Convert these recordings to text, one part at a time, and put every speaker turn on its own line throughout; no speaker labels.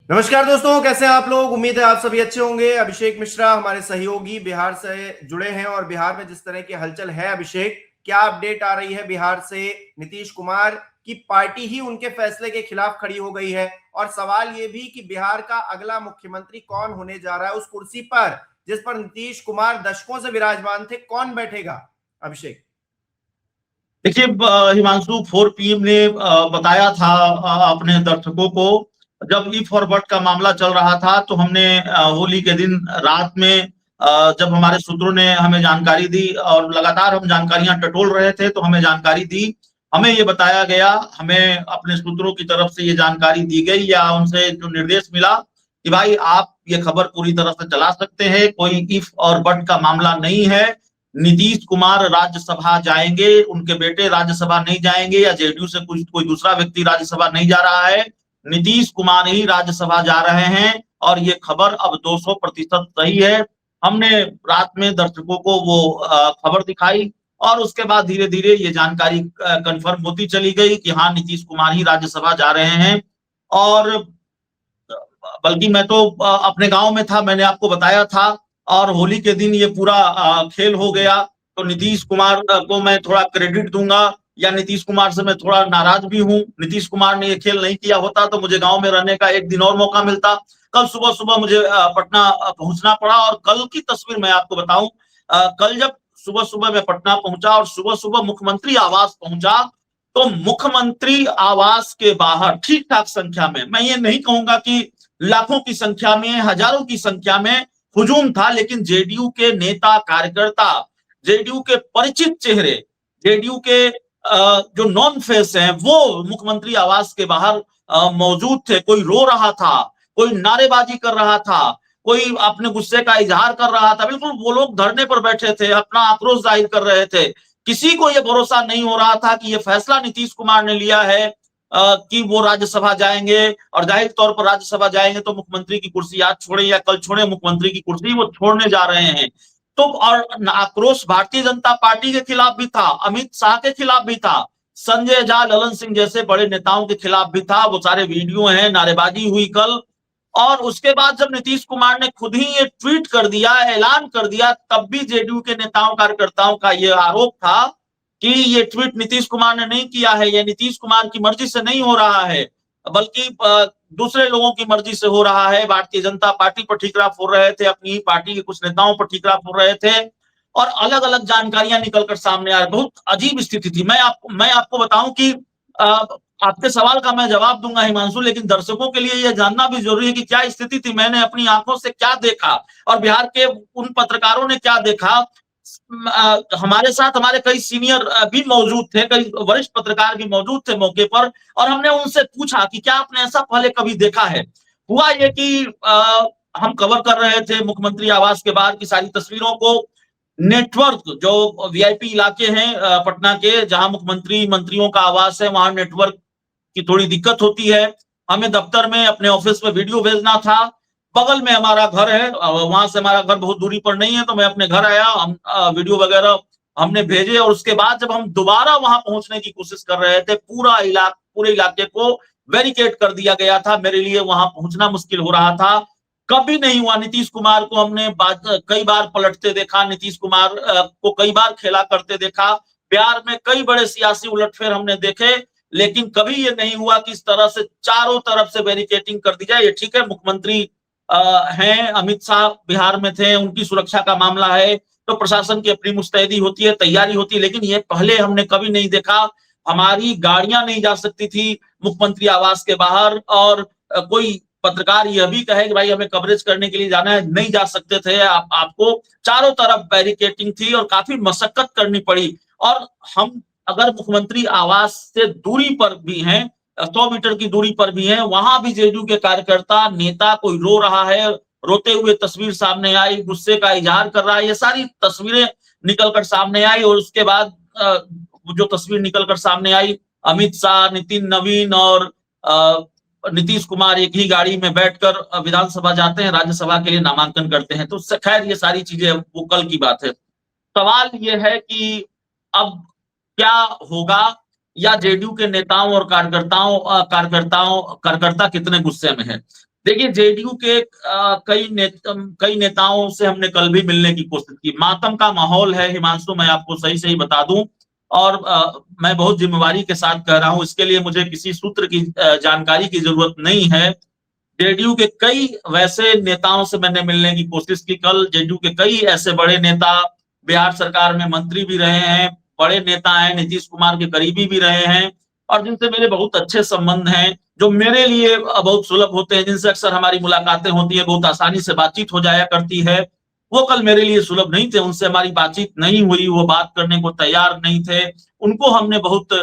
नमस्कार दोस्तों, कैसे हैं आप लोग। उम्मीद है आप सभी अच्छे होंगे। अभिषेक मिश्रा हमारे सहयोगी बिहार से जुड़े हैं और बिहार में जिस तरह की हलचल है, अभिषेक क्या अपडेट आ रही है बिहार से। नीतीश कुमार की पार्टी ही उनके फैसले के खिलाफ खड़ी हो गई है और सवाल ये भी कि बिहार का अगला मुख्यमंत्री कौन होने जा रहा है उस कुर्सी पर जिस पर नीतीश कुमार दशकों से विराजमान थे, कौन बैठेगा अभिषेक।
देखिए, हिमांशु 4 PM ने बताया था अपने दर्शकों को। जब ई फॉरवर्ड का मामला चल रहा था तो हमने होली के दिन रात में जब हमारे सूत्रों ने हमें जानकारी दी और लगातार हम जानकारियां टटोल रहे थे तो हमें जानकारी दी। हमें ये बताया गया, हमें अपने सूत्रों की तरफ से ये जानकारी दी गई या उनसे जो निर्देश मिला कि भाई आप ये खबर पूरी तरह से चला सकते हैं, कोई इफ और बट का मामला नहीं है। नीतीश कुमार राज्यसभा जाएंगे, उनके बेटे राज्यसभा नहीं जाएंगे या जेडीयू से कुछ कोई दूसरा व्यक्ति राज्यसभा नहीं जा रहा है। नीतीश कुमार ही राज्यसभा जा रहे हैं और ये खबर अब 200% सही है। हमने रात में दर्शकों को वो खबर दिखाई और उसके बाद धीरे धीरे ये जानकारी कंफर्म होती चली गई कि हाँ, नीतीश कुमार ही राज्यसभा जा रहे हैं। और बल्कि मैं तो अपने गांव में था, मैंने आपको बताया था। और होली के दिन ये पूरा खेल हो गया। तो नीतीश कुमार को मैं थोड़ा क्रेडिट दूंगा या नीतीश कुमार से मैं थोड़ा नाराज भी हूं। नीतीश कुमार ने ये खेल नहीं किया होता तो मुझे गांव में रहने का एक दिन और मौका मिलता। कल सुबह सुबह मुझे पटना पहुंचना पड़ा और कल की तस्वीर मैं आपको बताऊं। कल जब सुबह सुबह मैं पटना पहुंचा और सुबह सुबह मुख्यमंत्री आवास पहुंचा तो मुख्यमंत्री आवास के बाहर ठीक ठाक संख्या में, मैं ये नहीं कहूंगा कि लाखों की संख्या में, हजारों की संख्या में हुजूम था, लेकिन जेडीयू के नेता कार्यकर्ता, जेडीयू के परिचित चेहरे, जेडीयू के जो नॉन फेस हैं वो मुख्यमंत्री आवास के बाहर मौजूद थे। कोई रो रहा था, कोई नारेबाजी कर रहा था, कोई अपने गुस्से का इजहार कर रहा था। बिल्कुल वो लोग धरने पर बैठे थे, अपना आक्रोश जाहिर कर रहे थे। किसी को यह भरोसा नहीं हो रहा था कि यह फैसला नीतीश कुमार ने लिया है कि वो राज्यसभा जाएंगे। और जाहिर तौर पर राज्यसभा जाएंगे तो मुख्यमंत्री की कुर्सी आज छोड़े या कल छोड़े, मुख्यमंत्री की कुर्सी वो छोड़ने जा रहे हैं। तो और आक्रोश भारतीय जनता पार्टी के खिलाफ भी था, अमित शाह के खिलाफ भी था, संजय झा, ललन सिंह जैसे बड़े नेताओं के खिलाफ भी था। वो सारे वीडियो हैं, नारेबाजी हुई कल। और उसके बाद जब नीतीश कुमार ने खुद ही ये ट्वीट कर दिया, ऐलान कर दिया, तब भी जेडीयू के नेताओं कार्यकर्ताओं का ये आरोप था कि ये ट्वीट नीतीश कुमार ने नहीं किया है, ये नीतीश कुमार की मर्जी से नहीं हो रहा है, बल्कि दूसरे लोगों की मर्जी से हो रहा है। भारतीय जनता पार्टी पर ठीकरा फोड़ रहे थे, अपनी पार्टी के कुछ नेताओं पर ठीकरा फोड़ रहे थे और अलग अलग जानकारियां निकलकर सामने आ रही। बहुत अजीब स्थिति थी। मैं आपको बताऊं कि आपके सवाल का मैं जवाब दूंगा हिमांशु, लेकिन दर्शकों के लिए यह जानना भी जरूरी है कि क्या स्थिति थी, मैंने अपनी आंखों से क्या देखा और बिहार के उन पत्रकारों ने क्या देखा। हमारे साथ हमारे कई सीनियर भी मौजूद थे, कई वरिष्ठ पत्रकार भी मौजूद थे मौके पर और हमने उनसे पूछा कि क्या आपने ऐसा पहले कभी देखा है। हुआ ये कि हम कवर कर रहे थे मुख्यमंत्री आवास के बाहर की सारी तस्वीरों को। नेटवर्क जो वीआईपी इलाके हैं पटना के, जहां मुख्यमंत्री मंत्रियों का आवास है, वहां नेटवर्क की थोड़ी दिक्कत होती है। हमें दफ्तर में अपने ऑफिस में वीडियो भेजना था। बगल में हमारा घर है, वहां से हमारा घर बहुत दूरी पर नहीं है, तो मैं अपने घर आया, हम वीडियो वगैरह हमने भेजे और उसके बाद जब हम दोबारा वहां पहुंचने की कोशिश कर रहे थे, पूरे इलाके को बैरिकेड कर दिया गया था। मेरे लिए वहां पहुंचना मुश्किल हो रहा था। कभी नहीं हुआ। नीतीश कुमार को हमने कई बार पलटते देखा, नीतीश कुमार को कई बार खेला करते देखा। बिहार में कई बड़े सियासी उलटफेर हमने देखे, लेकिन कभी ये नहीं हुआ कि इस तरह से चारों तरफ से बैरिकेटिंग कर दी जाए। ये ठीक है, मुख्यमंत्री हैं, अमित शाह बिहार में थे, उनकी सुरक्षा का मामला है तो प्रशासन की अपनी मुस्तैदी होती है, तैयारी होती है, लेकिन ये पहले हमने कभी नहीं देखा। हमारी गाड़ियां नहीं जा सकती थी मुख्यमंत्री आवास के बाहर और कोई पत्रकार यह भी कहे कि भाई हमें कवरेज करने के लिए जाना है, नहीं जा सकते थे। आपको चारों तरफ बैरिकेटिंग थी और काफी मशक्कत करनी पड़ी। और हम अगर मुख्यमंत्री आवास से दूरी पर भी हैं, 100 मीटर की दूरी पर भी हैं, वहां भी जेडीयू के कार्यकर्ता, नेता कोई रो रहा है, रोते हुए तस्वीर सामने आई, गुस्से का इजहार कर रहा है, ये सारी तस्वीरें निकलकर सामने आई। और उसके बाद जो तस्वीर निकलकर सामने आई, अमित शाह, नितिन नवीन और नीतीश कुमार एक ही गाड़ी में बैठकर विधानसभा जाते हैं, राज्यसभा के लिए नामांकन करते हैं। तो खैर ये सारी चीजें वो कल की बात है। सवाल ये है कि अब क्या होगा, या जेडीयू के नेताओं और कार्यकर्ता कितने गुस्से में है। देखिए, जेडीयू के कई नेताओं से हमने कल भी मिलने की कोशिश की। मातम का माहौल है हिमांशु, मैं आपको सही सही बता दूं, और मैं बहुत जिम्मेवारी के साथ कह रहा हूं, इसके लिए मुझे किसी सूत्र की जानकारी की जरूरत नहीं है। जेडीयू के कई वैसे नेताओं से मैंने मिलने की कोशिश की कल। जेडीयू के कई ऐसे बड़े नेता बिहार सरकार में मंत्री भी रहे हैं, बड़े नेता हैं, नीतीश कुमार के करीबी भी रहे हैं, और जिनसे मेरे बहुत अच्छे संबंध हैं, जो मेरे लिए बहुत सुलभ होते हैं, जिनसे अक्सर हमारी मुलाकातें होती है, बहुत आसानी से बातचीत हो जाया करती है। वो कल मेरे लिए सुलभ नहीं थे, उनसे हमारी बातचीत नहीं हुई, वो बात करने को तैयार नहीं थे। उनको हमने बहुत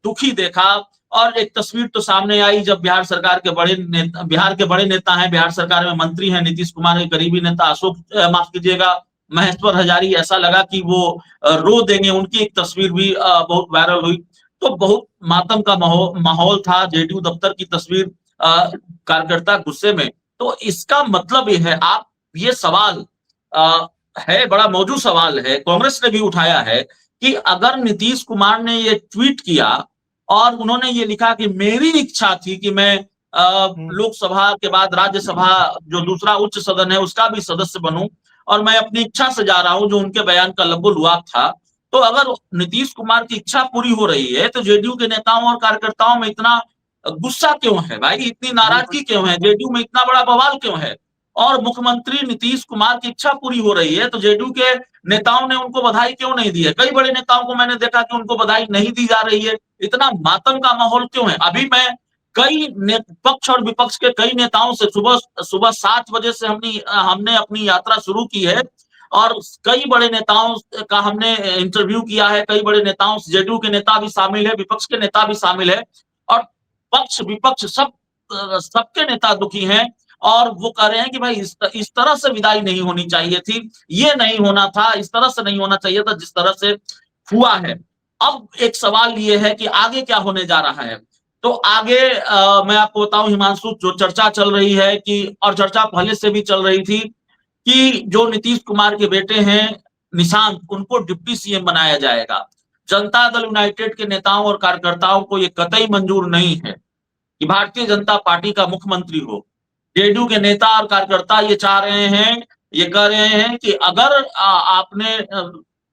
दुखी देखा। और एक तस्वीर तो सामने आई जब बिहार सरकार के बड़े नेता, बिहार के बड़े नेता हैं, बिहार सरकार में मंत्री हैं, नीतीश कुमार के करीबी नेता अशोक माफ कीजिएगा महेश्वर हजारी, ऐसा लगा कि वो रो देंगे। उनकी एक तस्वीर भी बहुत वायरल हुई। तो बहुत मातम का माहौल था। जेडीयू दफ्तर की तस्वीर, कार्यकर्ता गुस्से में। तो इसका मतलब ये है, आप ये सवाल है, बड़ा मौजूद सवाल है, कांग्रेस ने भी उठाया है कि अगर नीतीश कुमार ने ये ट्वीट किया और उन्होंने ये लिखा कि मेरी इच्छा थी कि मैं लोकसभा के बाद राज्यसभा, जो दूसरा उच्च सदन है, उसका भी सदस्य बनूं, और मैं अपनी इच्छा से जा रहा हूं, जो उनके बयान का लबो लुआब था। तो अगर नीतीश कुमार की इच्छा पूरी हो रही है, तो जेडीयू के नेताओं और कार्यकर्ताओं में इतना गुस्सा क्यों है भाई, इतनी नाराजगी क्यों है, जेडीयू में इतना बड़ा बवाल क्यों है? और मुख्यमंत्री नीतीश कुमार की इच्छा पूरी हो रही है, तो जेडीयू के नेताओं ने उनको बधाई क्यों नहीं दी है? कई बड़े नेताओं को मैंने देखा कि उनको बधाई नहीं दी जा रही है। इतना मातम का माहौल क्यों है? अभी मैं कई पक्ष और विपक्ष के कई नेताओं से सुबह सुबह 7 बजे से हमने अपनी यात्रा शुरू की है, और कई बड़े नेताओं का हमने इंटरव्यू किया है। कई बड़े नेताओं, जेडीयू के नेता भी शामिल है, विपक्ष के नेता भी शामिल है, और पक्ष विपक्ष सबके नेता दुखी हैं। और वो कह रहे हैं कि भाई इस तरह से विदाई नहीं होनी चाहिए थी, ये नहीं होना था, इस तरह से नहीं होना चाहिए था जिस तरह से हुआ है। अब एक सवाल ये है कि आगे क्या होने जा रहा है। तो आगे मैं आपको बताऊं हिमांशु, जो चर्चा चल रही है कि, और चर्चा पहले से भी चल रही थी, कि जो नीतीश कुमार के बेटे हैं निशांत, उनको डिप्टी सीएम बनाया जाएगा। जनता दल यूनाइटेड के नेताओं और कार्यकर्ताओं को यह कतई मंजूर नहीं है कि भारतीय जनता पार्टी का मुख्यमंत्री हो। जेडीयू के नेता और कार्यकर्ता ये चाह रहे हैं, ये कह रहे हैं कि अगर आपने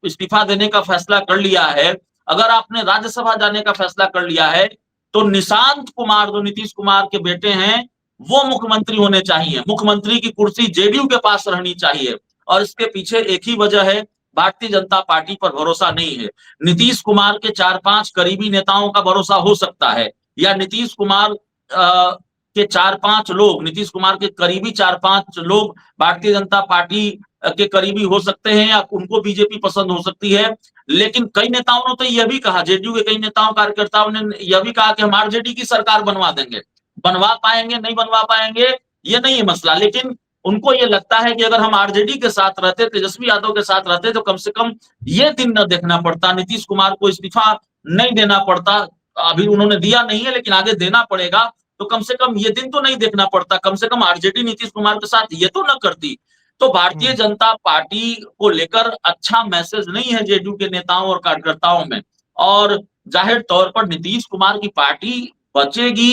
इस्तीफा देने का फैसला कर लिया है, अगर आपने राज्यसभा जाने का फैसला कर लिया है, तो निशांत कुमार, जो नीतीश कुमार के बेटे हैं, वो मुख्यमंत्री होने चाहिए। मुख्यमंत्री की कुर्सी जेडीयू के पास रहनी चाहिए। और इसके पीछे एक ही वजह है, भारतीय जनता पार्टी पर भरोसा नहीं है। नीतीश कुमार के 4-5 करीबी नेताओं का भरोसा हो सकता है, या नीतीश कुमार के 4-5 लोग, नीतीश कुमार के करीबी 4-5 लोग भारतीय जनता पार्टी के करीबी हो सकते हैं, या उनको बीजेपी पसंद हो सकती है। लेकिन कई नेताओं ने तो यह भी कहा, जेडीयू के कई नेताओं कार्यकर्ताओं ने यह भी कहा कि हम आरजेडी की सरकार बनवा देंगे। बनवा पाएंगे नहीं बनवा पाएंगे ये नहीं है मसला, लेकिन उनको ये लगता है कि अगर हम आरजेडी के साथ रहते, तेजस्वी यादव के साथ रहते, तो कम से कम ये दिन न देखना पड़ता, नीतीश कुमार को इस्तीफा नहीं देना पड़ता। अभी उन्होंने दिया नहीं है, लेकिन आगे देना पड़ेगा, तो कम से कम ये दिन तो नहीं देखना पड़ता, कम से कम आरजेडी नीतीश कुमार के साथ ये तो न करती। तो भारतीय जनता पार्टी को लेकर अच्छा मैसेज नहीं है जेडीयू के नेताओं और कार्यकर्ताओं में, और जाहिर तौर पर नीतीश कुमार की पार्टी बचेगी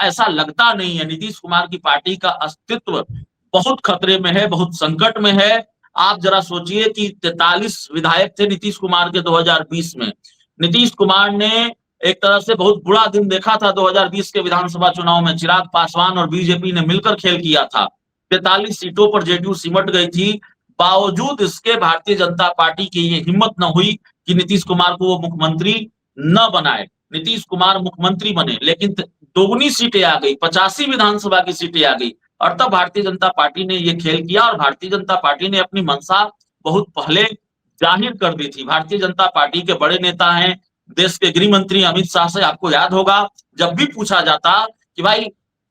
ऐसा लगता नहीं है। नीतीश कुमार की पार्टी का अस्तित्व बहुत खतरे में है, बहुत संकट में है। आप जरा सोचिए कि 43 विधायक थे नीतीश कुमार के 2020 में। नीतीश कुमार ने एक तरह से बहुत बुरा दिन देखा था 2020 के विधानसभा चुनाव में। चिराग पासवान और बीजेपी ने मिलकर खेल किया था, 43 सीटों पर जेडीयू सिमट गई थी। बावजूद इसके भारतीय जनता पार्टी की ये हिम्मत न हुई कि नीतीश कुमार को वो मुख्यमंत्री न बनाए, नीतीश कुमार मुख्यमंत्री बने। लेकिन दोगुनी सीटें आ गई, 85 विधानसभा की सीटें आ गई, और तब भारतीय जनता पार्टी ने ये खेल किया, और भारतीय जनता पार्टी ने अपनी मंशा बहुत पहले जाहिर कर दी थी। भारतीय जनता पार्टी के बड़े नेता हैं, देश के गृह मंत्री अमित शाह से आपको याद होगा, जब भी पूछा जाता कि भाई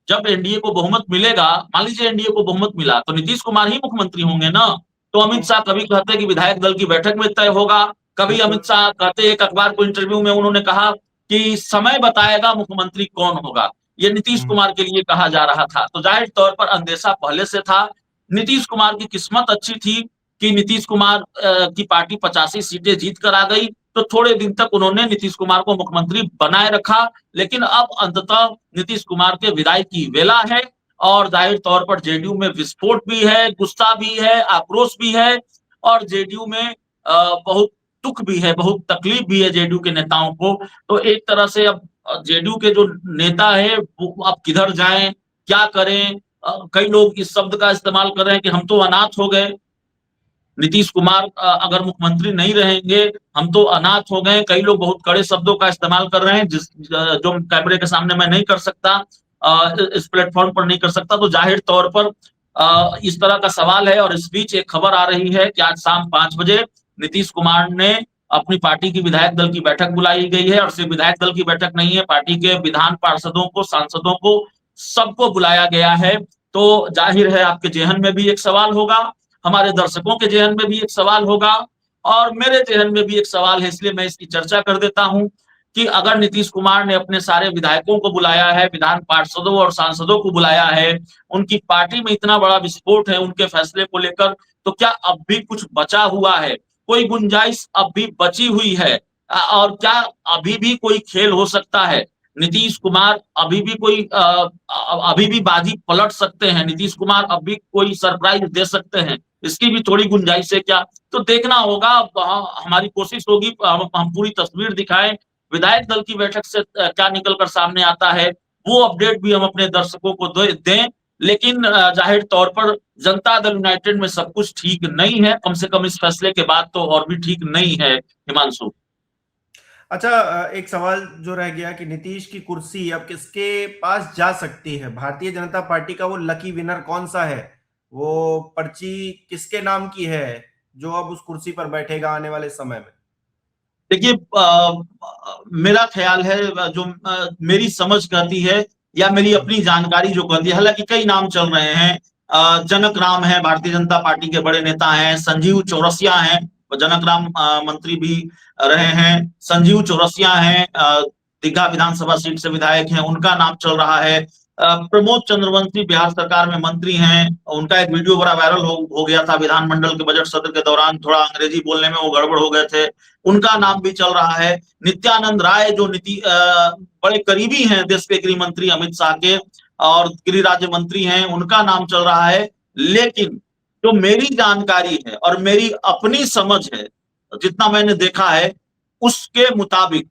जब एनडीए को बहुमत मिलेगा, मान लीजिए एनडीए को बहुमत मिला, तो नीतीश कुमार ही मुख्यमंत्री होंगे ना। तो अमित शाह कभी कहते कि विधायक दल की बैठक में तय होगा, कभी अमित शाह कहते, एक अखबार को इंटरव्यू में उन्होंने कहा कि समय बताएगा मुख्यमंत्री कौन होगा। ये नीतीश कुमार के लिए कहा जा रहा था। तो जाहिर तौर पर अंदेशा पहले से था। नीतीश कुमार की किस्मत अच्छी थी कि नीतीश कुमार की पार्टी 85 सीटें जीत कर आ गई, तो थोड़े दिन तक उन्होंने नीतीश कुमार को मुख्यमंत्री बनाए रखा। लेकिन अब अंततः नीतीश कुमार के विदाई की वेला है, और जाहिर तौर पर जेडीयू में विस्फोट भी है, गुस्सा भी है, आक्रोश भी है और जेडीयू में बहुत दुख भी है, बहुत तकलीफ भी है जेडीयू के नेताओं को। तो एक तरह से अब जेडीयू के जो नेता है वो अब किधर जाएं, क्या करें? कई लोग इस शब्द का इस्तेमाल कर रहे हैं कि हम तो अनाथ हो गए, नीतीश कुमार अगर मुख्यमंत्री नहीं रहेंगे हम तो अनाथ हो गए। कई लोग बहुत कड़े शब्दों का इस्तेमाल कर रहे हैं जो कैमरे के सामने मैं नहीं कर सकता, इस प्लेटफॉर्म पर नहीं कर सकता। तो जाहिर तौर पर इस तरह का सवाल है और इस बीच एक खबर आ रही है कि आज शाम 5 बजे नीतीश कुमार ने अपनी पार्टी की विधायक दल की बैठक बुलाई गई है और सिर्फ विधायक दल की बैठक नहीं है, पार्टी के विधान पार्षदों को, सांसदों को, सबको बुलाया गया है। तो जाहिर है आपके जेहन में भी एक सवाल होगा, हमारे दर्शकों के जेहन में भी एक सवाल होगा और मेरे जेहन में भी एक सवाल है, इसलिए मैं इसकी चर्चा कर देता हूं कि अगर नीतीश कुमार ने अपने सारे विधायकों को बुलाया है, विधान पार्षदों और सांसदों को बुलाया है, उनकी पार्टी में इतना बड़ा विस्फोट है उनके फैसले को लेकर, तो क्या अब भी कुछ बचा हुआ है, कोई गुंजाइश अब भी बची हुई है? और क्या अभी भी कोई खेल हो सकता है? नीतीश कुमार अभी भी अभी भी बाजी पलट सकते हैं, नीतीश कुमार अभी कोई सरप्राइज दे सकते हैं, इसकी भी थोड़ी गुंजाइश है क्या? तो देखना होगा। हमारी कोशिश होगी हम पूरी तस्वीर दिखाएं, विधायक दल की बैठक से क्या निकलकर सामने आता है वो अपडेट भी हम अपने दर्शकों को दें। लेकिन जाहिर तौर पर जनता दल यूनाइटेड में सब कुछ ठीक नहीं है, कम से कम इस फैसले के बाद तो और भी ठीक नहीं है हिमांशु।
अच्छा, एक सवाल जो रह गया कि नीतीश की कुर्सी अब किसके पास जा सकती है? भारतीय जनता पार्टी का वो लकी विनर कौन सा है? वो पर्ची किसके नाम की है जो अब उस कुर्सी पर बैठेगा आने वाले समय में?
देखिए, मेरा ख्याल है, जो मेरी समझ कहती है या मेरी अपनी जानकारी जो कहती है, हालांकि कई नाम चल रहे हैं। जनक राम है, भारतीय जनता पार्टी के बड़े नेता हैं। संजीव चौरसिया हैं, जनक राम मंत्री भी रहे हैं। संजीव चौरसिया हैं, दीघा विधानसभा सीट से विधायक हैं, उनका नाम चल रहा है। प्रमोद चंद्रवंशी बिहार सरकार में मंत्री हैं, उनका एक वीडियो बड़ा वायरल हो गया था विधानमंडल के बजट सत्र के दौरान, थोड़ा अंग्रेजी बोलने में वो गड़बड़ हो गए थे, उनका नाम भी चल रहा है। नित्यानंद राय जो बड़े करीबी हैं देश के गृह मंत्री अमित शाह के और गृह राज्य मंत्री हैं, उनका नाम चल रहा है। लेकिन जो मेरी जानकारी है और मेरी अपनी समझ है, जितना मैंने देखा है उसके मुताबिक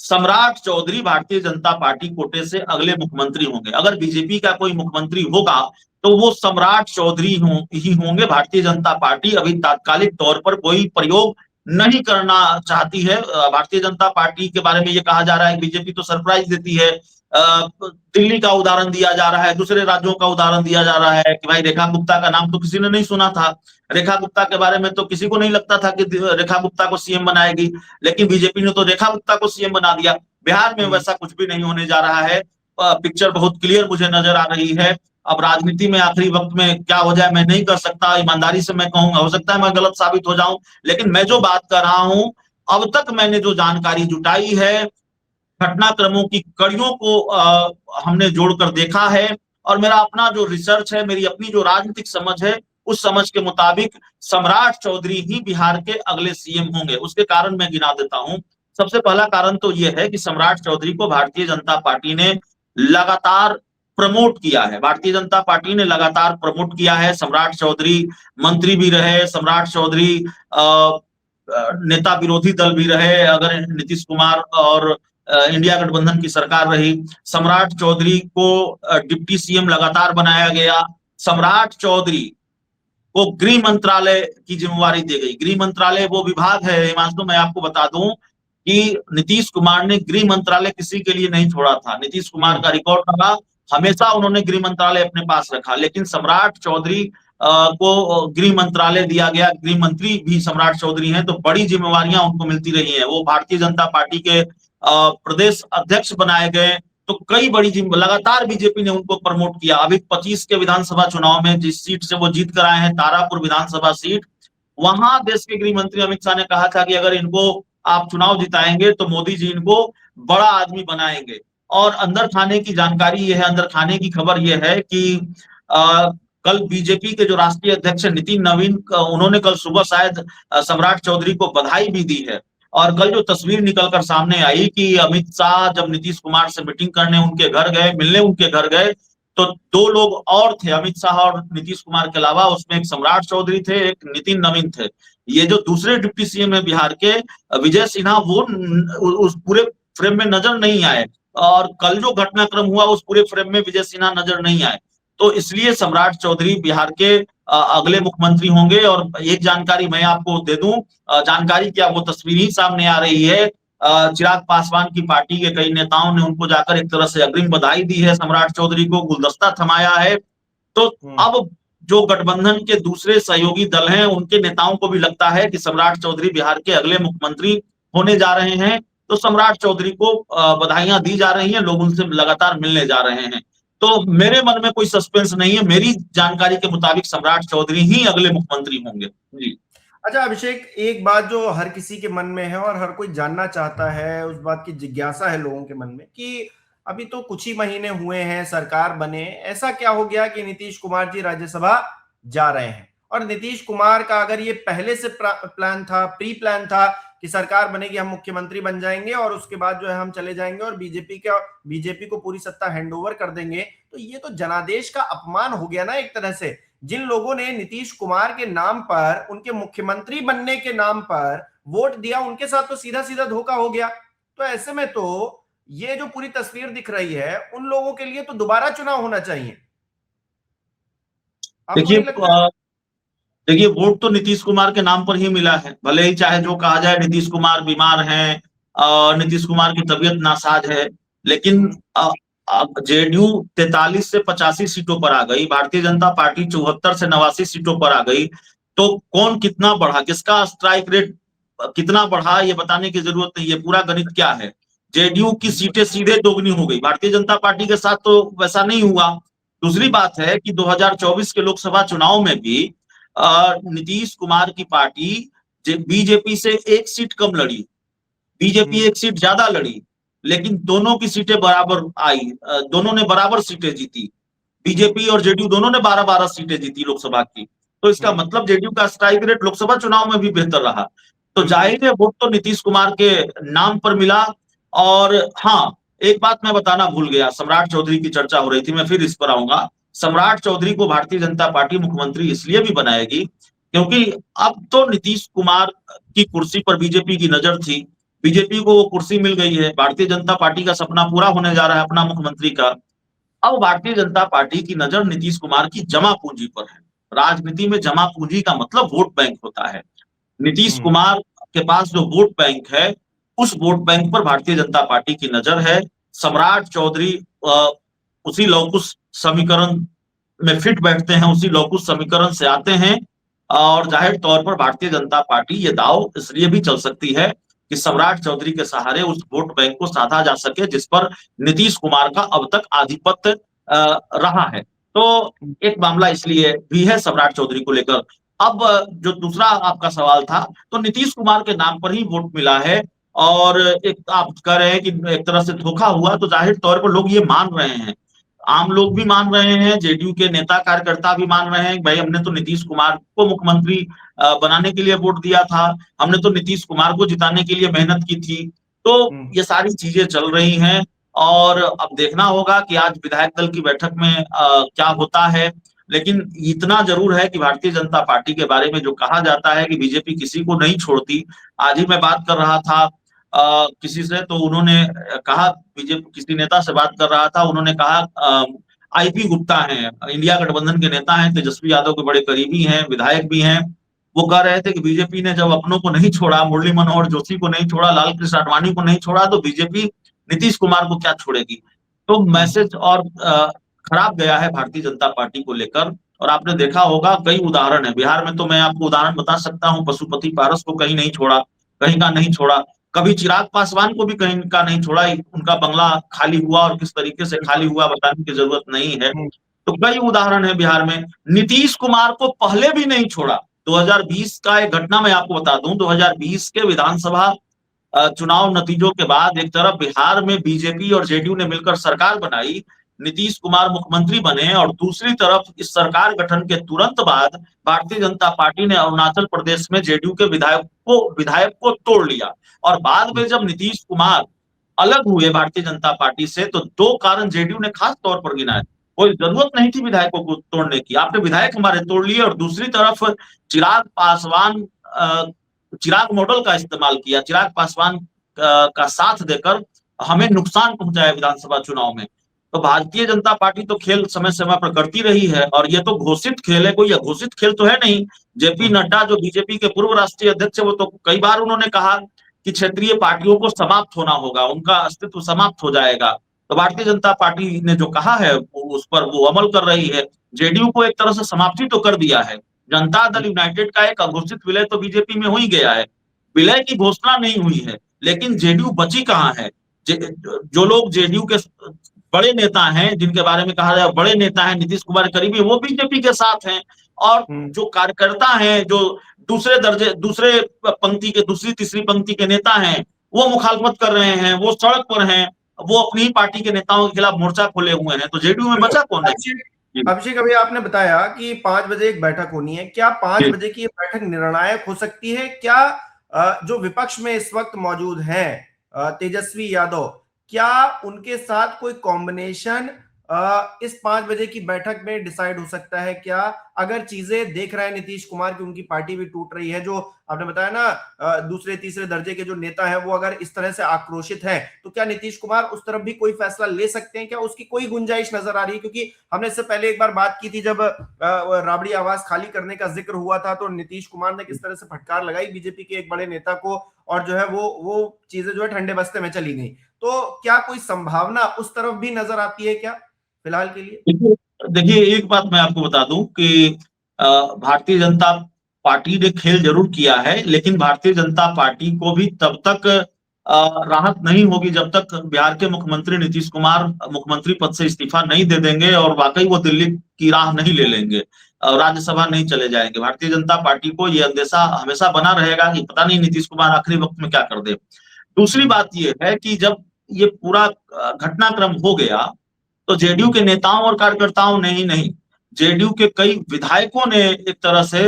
सम्राट चौधरी भारतीय जनता पार्टी कोटे से अगले मुख्यमंत्री होंगे। अगर बीजेपी का कोई मुख्यमंत्री होगा तो वो सम्राट चौधरी ही होंगे। भारतीय जनता पार्टी अभी तात्कालिक तौर पर कोई प्रयोग नहीं करना चाहती है। भारतीय जनता पार्टी के बारे में ये कहा जा रहा है बीजेपी तो सरप्राइज देती है। दिल्ली का उदाहरण दिया जा रहा है, दूसरे राज्यों का उदाहरण दिया जा रहा है कि भाई रेखा गुप्ता का नाम तो किसी ने नहीं सुना था, रेखा गुप्ता के बारे में तो किसी को नहीं लगता था कि रेखा गुप्ता को सीएम बनाएगी, लेकिन बीजेपी ने तो रेखा गुप्ता को सीएम बना दिया। बिहार में वैसा कुछ भी नहीं होने जा रहा है। पिक्चर बहुत क्लियर मुझे नजर आ रही है। अब राजनीति में आखिरी वक्त में क्या हो जाए मैं नहीं कर सकता, ईमानदारी से मैं कहूंगा, हो सकता है मैं गलत साबित हो जाऊं, लेकिन मैं जो बात कर रहा हूं, अब तक मैंने जो जानकारी जुटाई है, घटनाक्रमों की कड़ियों को हमने जोड़कर देखा है और मेरा अपना जो रिसर्च है, मेरी अपनी जो राजनीतिक समझ है, उस समझ के मुताबिक सम्राट चौधरी ही बिहार के अगले सीएम होंगे। उसके कारण मैं गिना देता हूं। सबसे पहला कारण तो यह है कि सम्राट चौधरी को भारतीय जनता पार्टी ने लगातार प्रमोट किया है। भारतीय जनता पार्टी ने लगातार प्रमोट किया है। सम्राट चौधरी मंत्री भी रहे, सम्राट चौधरी नेता विरोधी दल भी रहे अगर नीतीश कुमार और इंडिया गठबंधन की सरकार रही। सम्राट चौधरी को डिप्टी सीएम लगातार बनाया गया। सम्राट चौधरी को गृह मंत्रालय की जिम्मेवारी दी गई। गृह मंत्रालय वो विभाग है हिमांशु, मैं आपको बता दूं कि नीतीश कुमार ने गृह मंत्रालय किसी के लिए नहीं छोड़ा था। नीतीश कुमार का रिकॉर्ड रहा, हमेशा उन्होंने गृह मंत्रालय अपने पास रखा, लेकिन सम्राट चौधरी को गृह मंत्रालय दिया गया। गृह मंत्री भी सम्राट चौधरी हैं, तो बड़ी जिम्मेवारियां उनको मिलती रही हैं। वो भारतीय जनता पार्टी के प्रदेश अध्यक्ष बनाए गए, तो कई बड़ी लगातार बीजेपी ने उनको प्रमोट किया। अभी 25 के विधानसभा चुनाव में जिस सीट से वो जीत कर आए हैं, तारापुर विधानसभा सीट, वहां देश के गृह मंत्री अमित शाह ने कहा था कि अगर इनको आप चुनाव जिताएंगे तो मोदी जी इनको बड़ा आदमी बनाएंगे। और अंदर खाने की जानकारी यह है, अंदर खाने की खबर यह है कि कल बीजेपी के जो राष्ट्रीय अध्यक्ष नितिन नवीन, उन्होंने कल सुबह शायद सम्राट चौधरी को बधाई भी दी है। और कल जो तस्वीर निकलकर सामने आई कि अमित शाह जब नीतीश कुमार से मीटिंग करने उनके घर गए, मिलने उनके घर गए, तो दो लोग और थे अमित शाह और नीतीश कुमार के अलावा, उसमें एक सम्राट चौधरी थे, एक नितिन नवीन थे। ये जो दूसरे डिप्टी सीएम है बिहार के विजय सिन्हा, वो उस पूरे फ्रेम में नजर नहीं आए, और कल जो घटनाक्रम हुआ उस पूरे फ्रेम में विजय सिन्हा नजर नहीं आए। तो इसलिए सम्राट चौधरी बिहार के अगले मुख्यमंत्री होंगे। और एक जानकारी मैं आपको दे दूं, जानकारी क्या, वो तस्वीर ही सामने आ रही है। चिराग पासवान की पार्टी के कई नेताओं ने उनको जाकर एक तरह से अग्रिम बधाई दी है, सम्राट चौधरी को गुलदस्ता थमाया है। तो अब जो गठबंधन के दूसरे सहयोगी दल हैं उनके नेताओं को भी लगता है कि सम्राट चौधरी बिहार के अगले मुख्यमंत्री होने जा रहे हैं, तो सम्राट चौधरी को बधाइयां दी जा रही हैं, लोग उनसे लगातार मिलने जा रहे हैं। तो मेरे मन में कोई सस्पेंस नहीं है, मेरी जानकारी के मुताबिक सम्राट चौधरी ही अगले मुख्यमंत्री होंगे जी।
अच्छा अभिषेक, एक बात जो हर किसी के मन में है और हर कोई जानना चाहता है, उस बात की जिज्ञासा है लोगों के मन में कि अभी तो कुछ ही महीने हुए हैं सरकार बने, ऐसा क्या हो गया कि नीतीश कुमार जी राज्यसभा जा रहे हैं? और नीतीश कुमार का अगर ये पहले से प्लान था, प्री प्लान था कि सरकार बनेगी, हम मुख्यमंत्री बन जाएंगे और उसके बाद जो है हम चले जाएंगे और बीजेपी को पूरी सत्ता हैंडओवर कर देंगे, तो ये तो जनादेश का अपमान हो गया ना एक तरह से। जिन लोगों ने नीतीश कुमार के नाम पर, उनके मुख्यमंत्री बनने के नाम पर वोट दिया, उनके साथ तो सीधा सीधा धोखा हो गया। तो ऐसे में तो ये जो पूरी तस्वीर दिख रही है, उन लोगों के लिए तो दोबारा चुनाव होना चाहिए। आपको
देखिए
नहीं लगता?
देखिए वोट तो नीतीश कुमार के नाम पर ही मिला है, भले ही चाहे जो कहा जाए नीतीश कुमार बीमार हैं, नीतीश कुमार की तबीयत नासाज है, लेकिन जेडीयू 43 से 85 सीटों पर आ गई, भारतीय जनता पार्टी 74 से 89 सीटों पर आ गई। तो कौन कितना बढ़ा, किसका स्ट्राइक रेट कितना बढ़ा, ये बताने की जरूरत नहीं, ये पूरा गणित क्या है। जेडीयू की सीटें सीधे दोगुनी हो गई, भारतीय जनता पार्टी के साथ तो वैसा नहीं हुआ। दूसरी बात है कि 2024 के लोकसभा चुनाव में भी नीतीश कुमार की पार्टी बीजेपी से एक सीट कम लड़ी, बीजेपी एक सीट ज्यादा लड़ी, लेकिन दोनों की सीटें बराबर आई, दोनों ने बराबर सीटें जीती। बीजेपी और जेडीयू दोनों ने 12-12 सीटें जीती लोकसभा की। तो इसका मतलब जेडीयू का स्ट्राइक रेट लोकसभा चुनाव में भी बेहतर रहा। तो जाहिर है वोट तो नीतीश कुमार के नाम पर मिला। और हाँ, एक बात मैं बताना भूल गया, सम्राट चौधरी की चर्चा हो रही थी, मैं फिर इस पर आऊंगा। सम्राट चौधरी को भारतीय जनता पार्टी मुख्यमंत्री इसलिए भी बनाएगी क्योंकि अब तो नीतीश कुमार की कुर्सी पर बीजेपी की नजर थी, बीजेपी को वो कुर्सी मिल गई है, भारतीय जनता पार्टी का सपना पूरा होने जा रहा है अपना मुख्यमंत्री का। अब भारतीय जनता पार्टी की नजर नीतीश कुमार की जमा पूंजी पर है। राजनीति में जमा पूंजी का मतलब वोट बैंक होता है। नीतीश कुमार के पास जो वोट बैंक है, उस वोट बैंक पर भारतीय जनता पार्टी की नजर है। सम्राट चौधरी उसी लौकुश समीकरण में फिट बैठते हैं, उसी लौकुश समीकरण से आते हैं। और जाहिर तौर पर भारतीय जनता पार्टी ये दाव इसलिए भी चल सकती है कि सम्राट चौधरी के सहारे उस वोट बैंक को साधा जा सके जिस पर नीतीश कुमार का अब तक आधिपत्य रहा है। तो एक मामला इसलिए भी है सम्राट चौधरी को लेकर। अब जो दूसरा आपका सवाल था, तो नीतीश कुमार के नाम पर ही वोट मिला है, और एक आप कह रहे हैं कि एक तरह से धोखा हुआ, तो जाहिर तौर पर लोग ये मान रहे हैं, आम लोग भी मान रहे हैं, जेडीयू के नेता कार्यकर्ता भी मान रहे हैं, भाई हमने तो नीतीश कुमार को मुख्यमंत्री बनाने के लिए वोट दिया था, हमने तो नीतीश कुमार को जिताने के लिए मेहनत की थी। तो ये सारी चीजें चल रही हैं, और अब देखना होगा कि आज विधायक दल की बैठक में क्या होता है। लेकिन इतना जरूर है कि भारतीय जनता पार्टी के बारे में जो कहा जाता है कि बीजेपी किसी को नहीं छोड़ती, आज ही मैं बात कर रहा था किसी से, तो उन्होंने कहा, बीजेपी किसी नेता से बात कर रहा था, उन्होंने कहा आईपी गुप्ता हैं, इंडिया गठबंधन के नेता हैं, तेजस्वी यादव के बड़े करीबी हैं, विधायक भी हैं, वो कह रहे थे कि बीजेपी ने जब अपनों को नहीं छोड़ा, मुरली मनोहर जोशी को नहीं छोड़ा, लाल कृष्ण आडवाणी को नहीं छोड़ा, तो बीजेपी नीतीश कुमार को क्या छोड़ेगी। तो मैसेज और खराब गया है भारतीय जनता पार्टी को लेकर। और आपने देखा होगा कई उदाहरण है बिहार में, तो मैं आपको उदाहरण बता सकता हूँ, पशुपति पारस को कहीं नहीं छोड़ा, कहीं का नहीं छोड़ा, कभी चिराग पासवान को भी कहीं का नहीं छोड़ा, उनका बंगला खाली हुआ और किस तरीके से खाली हुआ बताने की जरूरत नहीं है। तो कई उदाहरण है बिहार में। नीतीश कुमार को पहले भी नहीं छोड़ा। 2020 का एक घटना मैं आपको बता दूं, 2020 के विधानसभा चुनाव नतीजों के बाद एक तरफ बिहार में बीजेपी और जेडीयू ने मिलकर सरकार बनाई, नीतीश कुमार मुख्यमंत्री बने, और दूसरी तरफ इस सरकार गठन के तुरंत बाद भारतीय जनता पार्टी ने अरुणाचल प्रदेश में जेडीयू के विधायक को तोड़ लिया। और बाद में जब नीतीश कुमार अलग हुए भारतीय जनता पार्टी से, तो दो कारण जेडीयू ने खास तौर पर गिनाए। कोई जरूरत नहीं थी विधायकों को तोड़ने की। आपने विधायक हमारे तोड़ लिए और दूसरी तरफ चिराग पासवान चिराग मॉडल का इस्तेमाल किया, चिराग पासवान का साथ देकर हमें नुकसान पहुंचाया विधानसभा चुनाव में। तो भारतीय जनता पार्टी तो खेल समय समय पर करती रही है, और ये तो घोषित खेल है, कोई अघोषित खेल तो है नहीं। जेपी नड्डा जो बीजेपी के पूर्व राष्ट्रीय अध्यक्ष है, वो तो कई बार उन्होंने कहा कि क्षेत्रीय पार्टियों को समाप्त होना होगा, उनका अस्तित्व समाप्त हो जाएगा। तो भारतीय जनता पार्टी ने जो कहा है उस पर वो अमल कर रही है। जेडीयू को एक तरह से समाप्ति तो कर दिया है। जनता दल यूनाइटेड का एक अघोषित विलय तो बीजेपी में हो ही गया है, विलय की घोषणा नहीं हुई है, लेकिन जेडीयू बची कहाँ है। जो लोग जेडीयू के बड़े नेता हैं, जिनके बारे में कहा जाए बड़े नेता हैं, नीतीश कुमार करीबी, वो बीजेपी के साथ हैं। और जो कार्यकर्ता हैं, जो दूसरे पंक्ति के, दूसरी तीसरी पंक्ति के नेता हैं, वो मुखालफत कर रहे हैं, वो सड़क पर हैं, वो अपनी ही पार्टी के नेताओं के खिलाफ मोर्चा खोले हुए हैं। तो जेडीयू में बचा कौन है?
अभिषेक, अभी आपने बताया कि 5 बजे एक बैठक होनी है। क्या 5 बजे की बैठक निर्णायक हो सकती है? क्या जो विपक्ष में इस वक्त मौजूद हैं, तेजस्वी यादव, क्या उनके साथ कोई कॉम्बिनेशन इस 5 बजे की बैठक में डिसाइड हो सकता है? क्या अगर चीजें देख रहे हैं नीतीश कुमार की, उनकी पार्टी भी टूट रही है, जो आपने बताया ना दूसरे तीसरे दर्जे के जो नेता है वो अगर इस तरह से आक्रोशित है, तो क्या नीतीश कुमार उस तरफ भी कोई फैसला ले सकते हैं? क्या उसकी कोई गुंजाइश नजर आ रही है? क्योंकि हमने इससे पहले एक बार बात की थी, जब राबड़ी आवास खाली करने का जिक्र हुआ था, तो नीतीश कुमार ने किस तरह से फटकार लगाई बीजेपी के एक बड़े नेता को, और जो है वो चीजें जो है ठंडे बस्ते में चली गई। तो क्या कोई संभावना उस तरफ भी नजर आती है क्या फिलहाल के लिए?
देखिए, एक बात मैं आपको बता दूं कि भारतीय जनता पार्टी ने खेल जरूर किया है, लेकिन भारतीय जनता पार्टी को भी तब तक राहत नहीं होगी जब तक बिहार के मुख्यमंत्री नीतीश कुमार मुख्यमंत्री पद से इस्तीफा नहीं दे देंगे और वाकई वो दिल्ली की राह नहीं ले लेंगे और राज्यसभा नहीं चले जाएंगे। भारतीय जनता पार्टी को ये अंदेशा हमेशा बना रहेगा कि पता नहीं नीतीश कुमार आखिरी वक्त में क्या कर दे। दूसरी बात ये है कि जब ये पूरा घटनाक्रम हो गया, तो जेडीयू के नेताओं और कार्यकर्ताओं ने ही नहीं, जेडीयू के कई विधायकों ने एक तरह से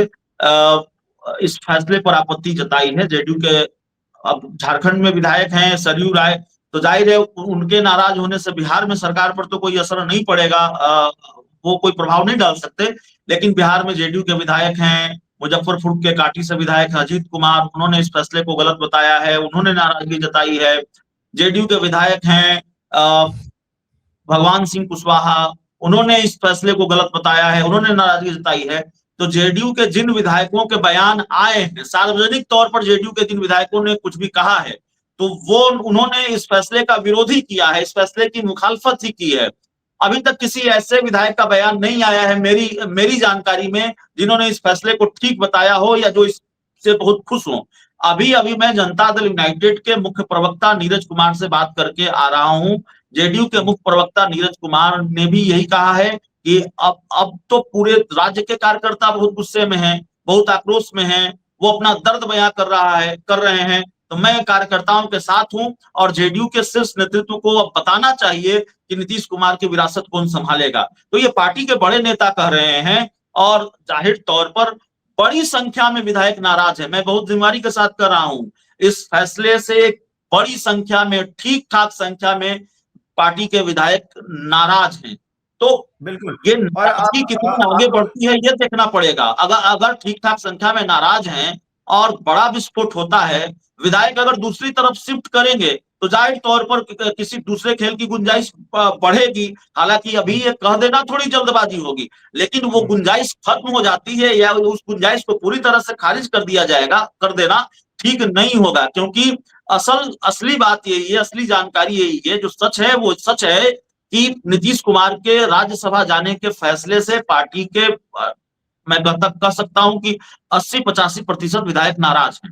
इस फैसले पर आपत्ति जताई है। जेडीयू के अब झारखंड में विधायक हैं सरयू राय, तो जाहिर है उनके नाराज होने से बिहार में सरकार पर तो कोई असर नहीं पड़ेगा, वो कोई प्रभाव नहीं डाल सकते। लेकिन बिहार में जेडीयू के विधायक हैं, मुजफ्फरपुर के काटी से विधायक अजीत कुमार, उन्होंने इस फैसले को गलत बताया है, उन्होंने नाराजगी जताई है। जेडीयू के विधायक हैं भगवान सिंह कुशवाहा, उन्होंने इस फैसले को गलत बताया है, उन्होंने नाराजगी जताई है। तो जेडीयू के जिन विधायकों के बयान आए हैं, सार्वजनिक तौर पर जेडीयू के जिन विधायकों ने कुछ भी कहा है, तो वो उन्होंने इस फैसले का विरोध ही किया है, इस फैसले की मुखालफत ही की है। अभी तक किसी ऐसे विधायक का बयान नहीं आया है मेरी जानकारी में जिन्होंने इस फैसले को ठीक बताया हो या जो इससे बहुत खुश हो। अभी अभी मैं जनता दल यूनाइटेड के मुख्य प्रवक्ता नीरज कुमार से बात करके आ रहा हूं। जेडीयू के मुख्य प्रवक्ता नीरज कुमार ने भी यही कहा है कि अब तो पूरे राज्य के कार्यकर्ता बहुत गुस्से में हैं, बहुत आक्रोश में हैं, वो अपना दर्द बयां कर रहे हैं। तो मैं कार्यकर्ताओं के साथ हूं और जेडीयू के शीर्ष नेतृत्व को अब बताना चाहिए कि नीतीश कुमार की विरासत कौन संभालेगा। तो ये पार्टी के बड़े नेता कह रहे हैं और जाहिर तौर पर बड़ी संख्या में विधायक नाराज है। मैं बहुत जिम्मेदारी के साथ कर रहा हूं, इस फैसले से बड़ी संख्या में, ठीक ठाक संख्या में पार्टी के विधायक नाराज हैं। तो
बिल्कुल,
ये
और
नाराजगी कितनी आगे बढ़ती है ये देखना पड़ेगा। अगर ठीक ठाक संख्या में नाराज हैं और बड़ा विस्फोट होता है, विधायक अगर दूसरी तरफ शिफ्ट करेंगे तो जाहिर तौर पर किसी दूसरे खेल की गुंजाइश बढ़ेगी। हालांकि अभी ये कह देना थोड़ी जल्दबाजी होगी, लेकिन वो गुंजाइश खत्म हो जाती है या उस गुंजाइश को पूरी तरह से खारिज कर दिया जाएगा, कर देना ठीक नहीं होगा। क्योंकि असली बात यही है, असली जानकारी यही है, जो सच है वो सच है कि नीतीश कुमार के राज्यसभा जाने के फैसले से पार्टी के मैं कह सकता हूं कि 80-85% विधायक नाराज हैं,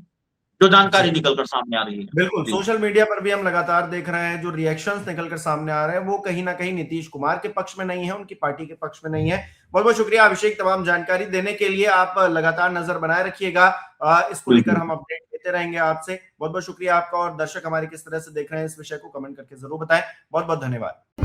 जो जानकारी निकलकर सामने आ रही है।
बिल्कुल, सोशल मीडिया पर भी हम लगातार देख रहे हैं, जो रिएक्शंस निकलकर सामने आ रहे हैं वो कहीं ना कहीं नीतीश कुमार के पक्ष में नहीं है, उनकी पार्टी के पक्ष में नहीं है। बहुत बहुत शुक्रिया अभिषेक, तमाम जानकारी देने के लिए। आप लगातार नजर बनाए रखिएगा, इसको लेकर हम अपडेट देते रहेंगे आपसे। बहुत बहुत शुक्रिया आपका, और दर्शक हमारे किस तरह से देख रहे हैं इस विषय को कमेंट करके जरूर बताएं। बहुत बहुत धन्यवाद।